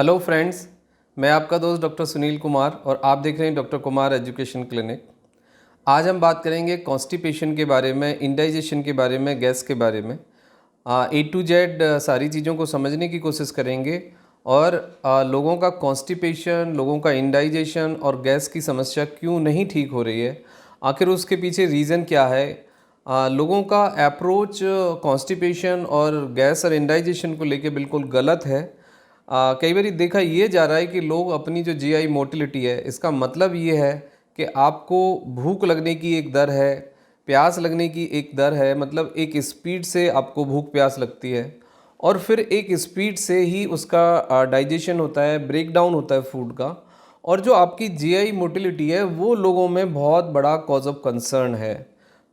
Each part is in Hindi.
हेलो फ्रेंड्स, मैं आपका दोस्त डॉक्टर सुनील कुमार और आप देख रहे हैं डॉक्टर कुमार एजुकेशन क्लिनिक। आज हम बात करेंगे कॉन्स्टिपेशन के बारे में, इंडाइजेशन के बारे में, गैस के बारे में। ए टू जेड सारी चीज़ों को समझने की कोशिश करेंगे और लोगों का कॉन्स्टिपेशन, लोगों का इंडाइजेशन और गैस की समस्या क्यों नहीं ठीक हो रही है, आखिर उसके पीछे रीज़न क्या है। लोगों का अप्रोच कॉन्स्टिपेशन और गैस और इंडाइजेशन को लेके बिल्कुल गलत है। कई बार देखा ये जा रहा है कि लोग अपनी जो जीआई मोटिलिटी है, इसका मतलब ये है कि आपको भूख लगने की एक दर है, प्यास लगने की एक दर है, मतलब एक स्पीड से आपको भूख प्यास लगती है और फिर एक स्पीड से ही उसका डाइजेशन होता है, ब्रेक डाउन होता है फूड का। और जो आपकी जीआई मोटिलिटी है वो लोगों में बहुत बड़ा कॉज ऑफ कंसर्न है।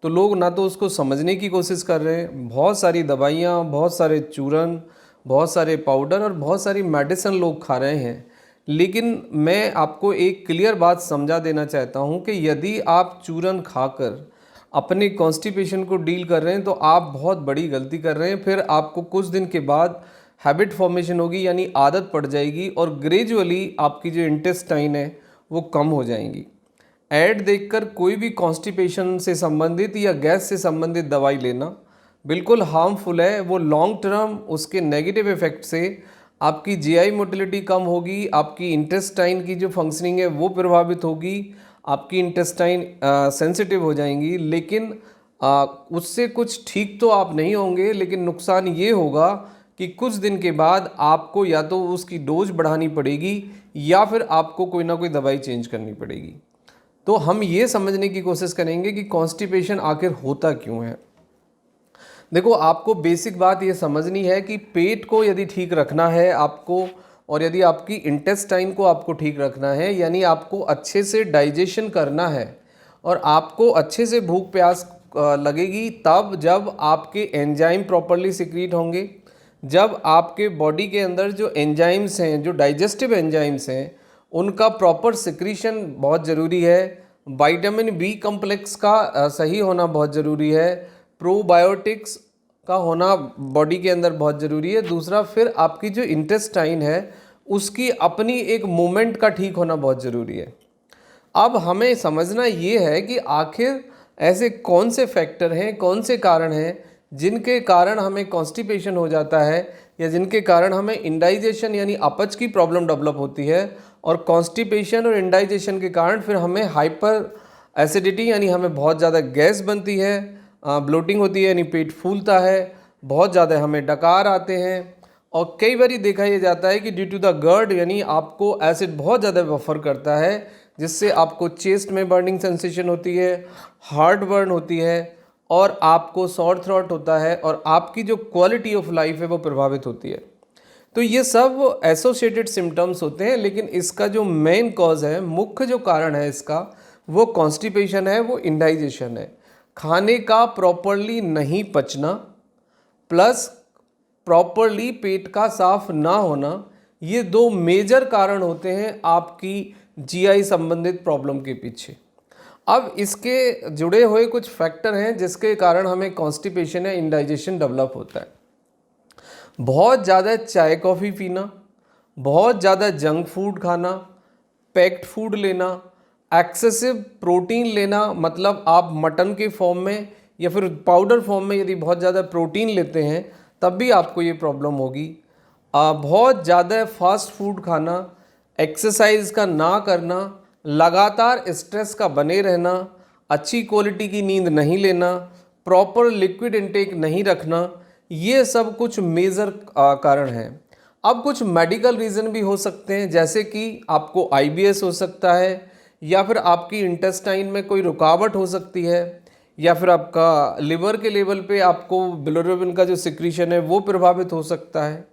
तो लोग ना तो उसको समझने की कोशिश कर रहे हैं, बहुत सारी दवाइयाँ, बहुत सारे चूरन, बहुत सारे पाउडर और बहुत सारी मेडिसिन लोग खा रहे हैं। लेकिन मैं आपको एक क्लियर बात समझा देना चाहता हूँ कि यदि आप चूरन खाकर अपने कॉन्स्टिपेशन को डील कर रहे हैं तो आप बहुत बड़ी गलती कर रहे हैं। फिर आपको कुछ दिन के बाद हैबिट फॉर्मेशन होगी, यानी आदत पड़ जाएगी और ग्रेजुअली आपकी जो इंटेस्टाइन है वो कम हो जाएंगी। ऐड देखकर कोई भी कॉन्स्टिपेशन से संबंधित या गैस से संबंधित दवाई लेना बिल्कुल हार्मफुल है। वो लॉन्ग टर्म उसके नेगेटिव इफेक्ट से आपकी जीआई मोटिलिटी कम होगी, आपकी इंटेस्टाइन की जो फंक्शनिंग है वो प्रभावित होगी, आपकी इंटेस्टाइन सेंसिटिव हो जाएंगी। लेकिन उससे कुछ ठीक तो आप नहीं होंगे, लेकिन नुकसान ये होगा कि कुछ दिन के बाद आपको या तो उसकी डोज बढ़ानी पड़ेगी या फिर आपको कोई ना कोई दवाई चेंज करनी पड़ेगी। तो हम ये समझने की कोशिश करेंगे कि कॉन्स्टिपेशन आखिर होता क्यों है। देखो, आपको बेसिक बात ये समझनी है कि पेट को यदि ठीक रखना है आपको, और यदि आपकी इंटेस्टाइन को आपको ठीक रखना है, यानी आपको अच्छे से डाइजेशन करना है और आपको अच्छे से भूख प्यास लगेगी तब जब आपके एंजाइम प्रॉपरली सिक्रीट होंगे, जब आपके बॉडी के अंदर जो एंजाइम्स हैं, जो डाइजेस्टिव एंजाइम्स हैं, उनका प्रॉपर सिक्रीशन बहुत ज़रूरी है। विटामिन बी कम्प्लेक्स का सही होना बहुत ज़रूरी है। प्रोबायोटिक्स का होना बॉडी के अंदर बहुत ज़रूरी है। दूसरा, फिर आपकी जो इंटेस्टाइन है उसकी अपनी एक मूवमेंट का ठीक होना बहुत ज़रूरी है। अब हमें समझना ये है कि आखिर ऐसे कौन से फैक्टर हैं, कौन से कारण हैं जिनके कारण हमें कॉन्स्टिपेशन हो जाता है या जिनके कारण हमें इंडाइजेशन यानी अपच की प्रॉब्लम डेवलप होती है, और कॉन्स्टिपेशन और इंडाइजेशन के कारण फिर हमें हाइपर एसिडिटी यानी हमें बहुत ज़्यादा गैस बनती है, ब्लोटिंग होती है यानी पेट फूलता है, बहुत ज़्यादा हमें डकार आते हैं। और कई बार देखा यह जाता है कि ड्यू टू द गर्ड यानी आपको एसिड बहुत ज़्यादा बफर करता है, जिससे आपको चेस्ट में बर्निंग सेंसेशन होती है, हार्ट बर्न होती है और आपको सॉर थ्रोट होता है और आपकी जो क्वालिटी ऑफ लाइफ है वो प्रभावित होती है। तो ये सब एसोसिएटेड सिम्टम्स होते हैं, लेकिन इसका जो मेन कॉज है, मुख्य जो कारण है इसका, वो कॉन्स्टिपेशन है, वो इंडाइजेशन है। खाने का प्रॉपरली नहीं पचना प्लस प्रॉपरली पेट का साफ ना होना, ये दो मेजर कारण होते हैं आपकी जीआई संबंधित प्रॉब्लम के पीछे। अब इसके जुड़े हुए कुछ फैक्टर हैं जिसके कारण हमें कॉन्स्टिपेशन या इंडाइजेशन डेवलप होता है। बहुत ज़्यादा चाय कॉफ़ी पीना, बहुत ज़्यादा जंक फूड खाना, पैक्ड फूड लेना, एक्सेसिव प्रोटीन लेना, मतलब आप मटन के फॉर्म में या फिर पाउडर फॉर्म में यदि बहुत ज़्यादा प्रोटीन लेते हैं तब भी आपको ये प्रॉब्लम होगी। बहुत ज़्यादा फास्ट फूड खाना, एक्सरसाइज का ना करना, लगातार स्ट्रेस का बने रहना, अच्छी क्वालिटी की नींद नहीं लेना, प्रॉपर लिक्विड इनटेक नहीं रखना, ये सब कुछ मेजर कारण हैं। अब कुछ मेडिकल रीज़न भी हो सकते हैं, जैसे कि आपको आईबीएस हो सकता है, या फिर आपकी इंटेस्टाइन में कोई रुकावट हो सकती है, या फिर आपका लिवर के लेवल पे आपको बिलिरुबिन का जो सिक्रीशन है वो प्रभावित हो सकता है,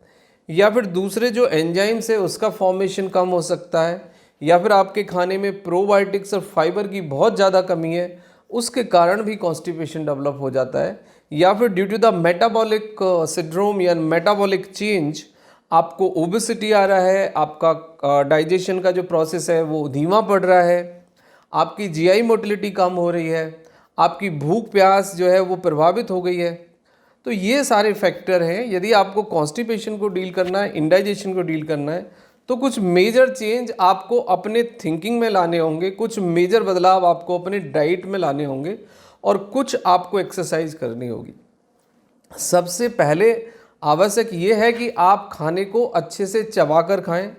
या फिर दूसरे जो एंजाइम्स है उसका फॉर्मेशन कम हो सकता है, या फिर आपके खाने में प्रोबायोटिक्स और फाइबर की बहुत ज़्यादा कमी है, उसके कारण भी कॉन्स्टिपेशन डेवलप हो जाता है, या फिर due to the metabolic syndrome या मेटाबॉलिक चेंज आपको ओबेसिटी आ रहा है, आपका डाइजेशन का जो प्रोसेस है वो धीमा पड़ रहा है, आपकी जीआई मोटिलिटी कम हो रही है, आपकी भूख प्यास जो है वो प्रभावित हो गई है। तो ये सारे फैक्टर हैं। यदि आपको कॉन्स्टिपेशन को डील करना है, इंडाइजेशन को डील करना है, तो कुछ मेजर चेंज आपको अपने थिंकिंग में लाने होंगे, कुछ मेजर बदलाव आपको अपने डाइट में लाने होंगे और कुछ आपको एक्सरसाइज करनी होगी। सबसे पहले आवश्यक ये है कि आप खाने को अच्छे से चबाकर खाएं।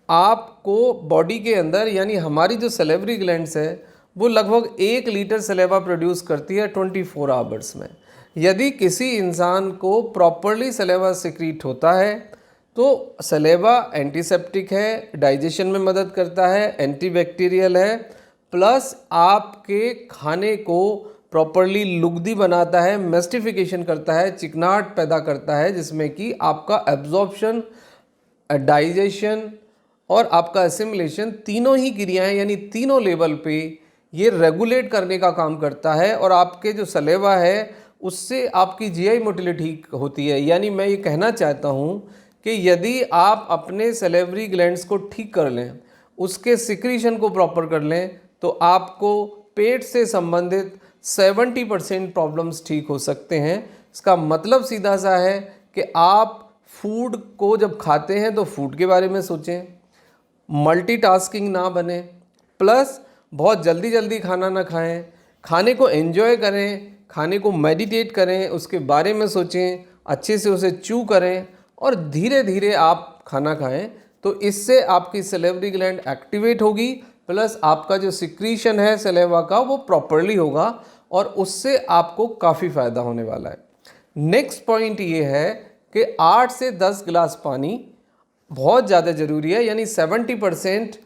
आपको बॉडी के अंदर यानी हमारी जो सलेवरी ग्लैंड्स है वो लगभग 1 लीटर सलेवा प्रोड्यूस करती है 24 आवर्स में। यदि किसी इंसान को प्रॉपरली सलेवा सिक्रीट होता है तो सलेवा एंटीसेप्टिक है, डाइजेशन में मदद करता है, एंटीबैक्टीरियल है, प्लस आपके खाने को प्रॉपरली लुगदी बनाता है, मेस्टिफिकेशन करता है, चिकनाहट पैदा करता है, जिसमें कि आपका एब्जॉर्प्शन, डाइजेशन और आपका एसिमिलेशन तीनों ही क्रियाएं यानी तीनों लेवल पे ये रेगुलेट करने का काम करता है और आपके जो सलेवा है उससे आपकी जीआई मोटिलिटी ठीक होती है। यानी मैं ये कहना चाहता हूँ कि यदि आप अपने सलेवरी ग्लैंड्स को ठीक कर लें, उसके सिक्रीशन को प्रॉपर कर लें, तो आपको पेट से संबंधित 70% प्रॉब्लम्स ठीक हो सकते हैं। इसका मतलब सीधा सा है कि आप फूड को जब खाते हैं तो फूड के बारे में सोचें, मल्टीटास्किंग ना बने, प्लस बहुत जल्दी जल्दी खाना ना खाएं, खाने को एंजॉय करें, खाने को मेडिटेट करें, उसके बारे में सोचें, अच्छे से उसे च्यू करें और धीरे धीरे आप खाना खाएं। तो इससे आपकी सलेवरी ग्लैंड एक्टिवेट होगी, प्लस आपका जो सिक्रीशन है सलेवा का वो प्रॉपरली होगा और उससे आपको काफ़ी फ़ायदा होने वाला है। नेक्स्ट पॉइंट ये है कि 8 से 10 गिलास पानी बहुत ज़्यादा ज़रूरी है। यानी 70%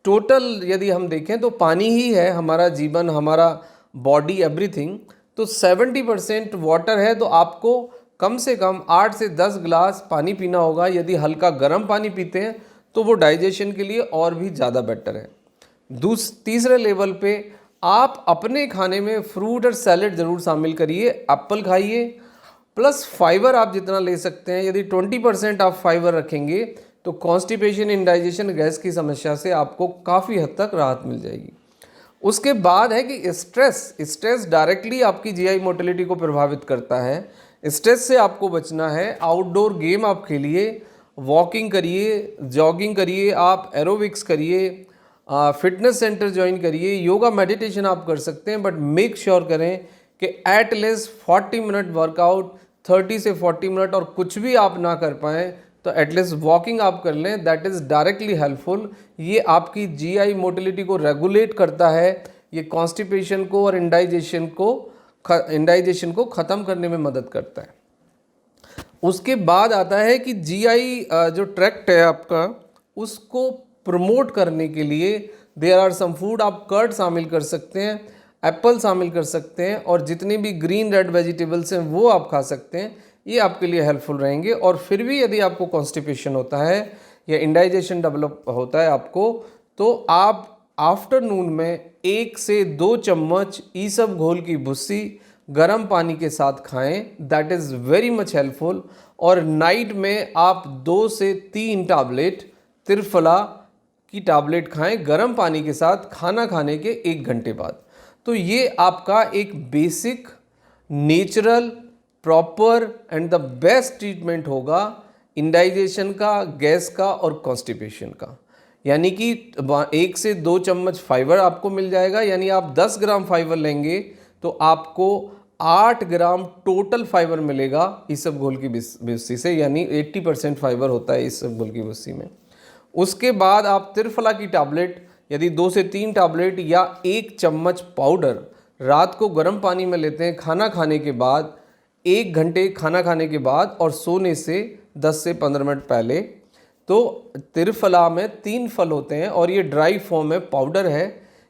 टोटल यदि हम देखें तो पानी ही है हमारा जीवन, हमारा बॉडी, एवरीथिंग। तो 70% वाटर है, तो आपको कम से कम 8 से 10 गिलास पानी पीना होगा। यदि हल्का गर्म पानी पीते हैं तो वो डाइजेशन के लिए और भी ज़्यादा बेटर है। तीसरे लेवल पे आप अपने खाने में फ्रूट और सैलेड ज़रूर शामिल करिए, एप्पल खाइए, प्लस फाइबर आप जितना ले सकते हैं। यदि 20% आप फाइबर रखेंगे तो कॉन्स्टिपेशन, इंडाइजेशन, गैस की समस्या से आपको काफ़ी हद तक राहत मिल जाएगी। उसके बाद है कि स्ट्रेस डायरेक्टली आपकी जीआई मोटिलिटी को प्रभावित करता है। स्ट्रेस से आपको बचना है। आउटडोर गेम आप खेलिए, वॉकिंग करिए, जॉगिंग करिए, आप एरोबिक्स करिए, फिटनेस सेंटर ज्वाइन करिए, योगा, मेडिटेशन आप कर सकते हैं, बट मेक श्योर करें कि एट लीस्ट 40 मिनट वर्कआउट, 30 से 40 मिनट, और कुछ भी आप ना कर पाएँ तो एटलीस्ट वॉकिंग आप कर लें। That is directly helpful. ये आपकी जीआई मोटिलिटी को रेगुलेट करता है, ये कॉन्स्टिपेशन को और इंडाइजेशन को ख़त्म करने में मदद करता है। उसके बाद आता है कि जीआई जो ट्रैक्ट है आपका, उसको प्रमोट करने के लिए देयर आर सम फूड। आप कर्ड शामिल कर सकते हैं, एप्पल शामिल कर सकते हैं, और जितने भी ग्रीन रेड वेजिटेबल्स हैं वो आप खा सकते हैं। ये आपके लिए हेल्पफुल रहेंगे। और फिर भी यदि आपको कॉन्स्टिपेशन होता है या इंडाइजेशन डेवलप होता है आपको, तो आप आफ्टरनून में 1 से 2 चम्मच ईसब घोल की भुस्सी गर्म पानी के साथ खाएं। That is very much helpful. और नाइट में आप 2 से 3 टैबलेट त्रिफला की टैबलेट खाएं गर्म पानी के साथ खाना खाने के 1 घंटे बाद। तो ये आपका एक basic, natural, proper and the best treatment होगा इंडाइजेशन का, गैस का और कॉन्स्टिपेशन का। यानी कि 1 से 2 चम्मच फाइबर आपको मिल जाएगा। यानी आप 10 ग्राम फाइबर लेंगे तो आपको 8 ग्राम टोटल फाइबर मिलेगा ईसबगोल की भुस्सी से। यानी 80% फाइबर होता है ईसबगोल की भुस्सी में। उसके बाद आप त्रिफला की टैबलेट, यदि 2 से 3 टैबलेट या 1 चम्मच पाउडर रात को गर्म पानी में लेते हैं खाना खाने के बाद, 1 घंटे खाना खाने के बाद और सोने से 10 से 15 मिनट पहले। तो त्रिफला में 3 फल होते हैं और ये ड्राई फॉर्म में पाउडर है।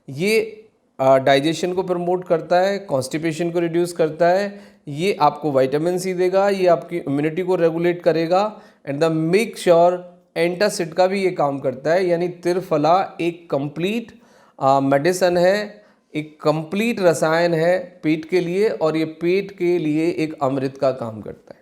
ये डाइजेशन को प्रमोट करता है, कॉन्स्टिपेशन को रिड्यूस करता है, ये आपको विटामिन सी देगा, ये आपकी इम्यूनिटी को रेगुलेट करेगा, and the make sure antacid का भी ये काम करता है। यानी त्रिफला एक कंप्लीट मेडिसिन है, एक कंप्लीट रसायन है पेट के लिए, और ये पेट के लिए एक अमृत का काम करता है।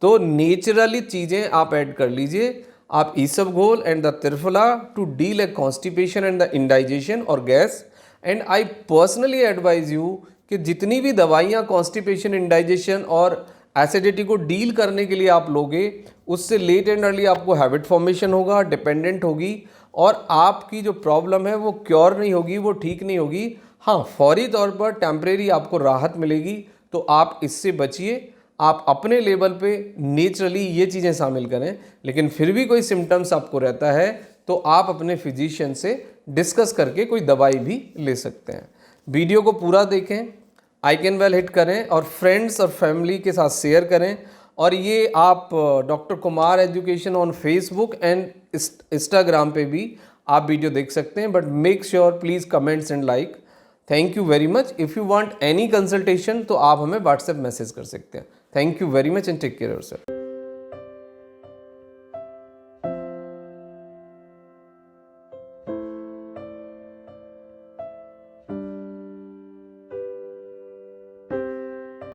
तो नेचुरली चीज़ें आप ऐड कर लीजिए, आप ईसबगोल and the triphala to deal a constipation and the indigestion और गैस। And I personally advise you कि जितनी भी दवाइयाँ कॉन्स्टिपेशन, इंडाइजेशन और एसिडिटी को डील करने के लिए आप लोगे, उससे लेट एंड अर्ली आपको हैबिट फॉर्मेशन होगा, डिपेंडेंट होगी, और आपकी जो प्रॉब्लम है वो क्योर नहीं होगी, वो ठीक नहीं होगी। हाँ, फौरी तौर पर टेम्परेरी आपको राहत मिलेगी, तो आप इससे बचिए। आप अपने लेवल पे नेचुरली ये चीज़ें शामिल करें, लेकिन फिर भी कोई सिम्टम्स आपको रहता है तो आप अपने फिजिशियन से डिस्कस करके कोई दवाई भी ले सकते हैं। वीडियो को पूरा देखें, आइकन बेल हिट करें और फ्रेंड्स और फैमिली के साथ शेयर करें। और ये आप doctor Kumar education on Facebook and Instagram पे भी आप वीडियो देख सकते हैं, but make sure please comments and like. Thank you very much. If you want any consultation तो आप हमें व्हाट्सएप मैसेज कर सकते हैं। Thank you very much and take care yourself.